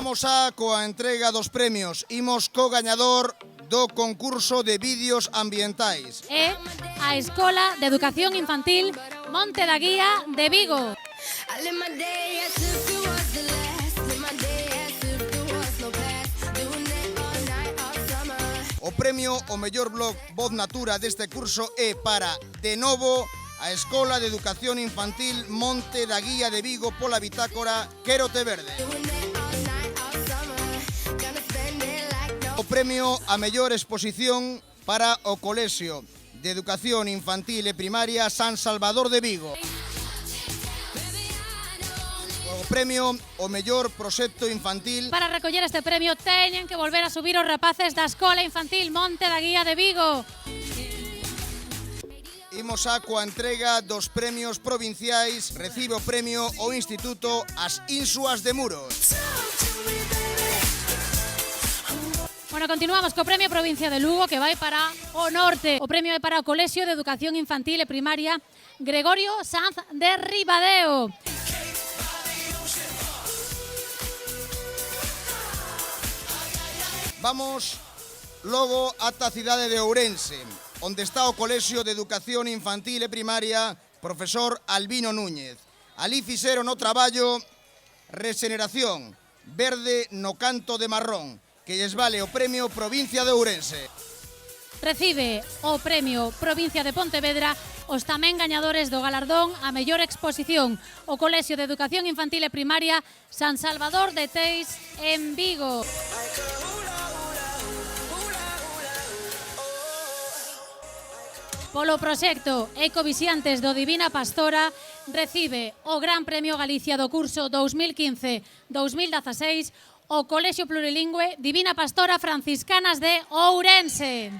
Vamos coa entrega dos premios. Imos co gañador do concurso de vídeos ambientais. É a Escola de Educación Infantil Monte da Guía de Vigo. O premio ao mellor blog Voz Natura deste curso é para, de novo, a Escola de Educación Infantil Monte da Guía de Vigo pola bitácora Quérote Verde. O premio a mellor exposición para o Colexio de Educación Infantil e Primaria San Salvador de Vigo. O premio o mellor proxecto infantil. Para recoller este premio teñen que volver a subir os rapaces da Escola Infantil Monte da Guía de Vigo. Imos coa entrega dos premios provinciais. Recibe o premio o Instituto As Insuas de Muros. Bueno, continuamos co Premio Provincia de Lugo, que vai para o norte. O premio é para o Colexio de Educación Infantil e Primaria Gregorio Sanz de Ribadeo. Vamos logo ata a cidade de Ourense, onde está o Colexio de Educación Infantil e Primaria Profesor Albino Núñez. Alí fixeron o traballo Regeneración Verde no Canto de Marrón, que lles vale o premio Provincia de Ourense. Recibe o premio Provincia de Pontevedra os tamén gañadores do galardón a mellor exposición, o Colexio de Educación Infantil e Primaria San Salvador de Teis en Vigo. Polo proxecto Ecovisiantes do Divina Pastora recibe o Gran Premio Galicia do curso 2015-2016 o Colexio Plurilingüe Divina Pastora Franciscanas de Ourense.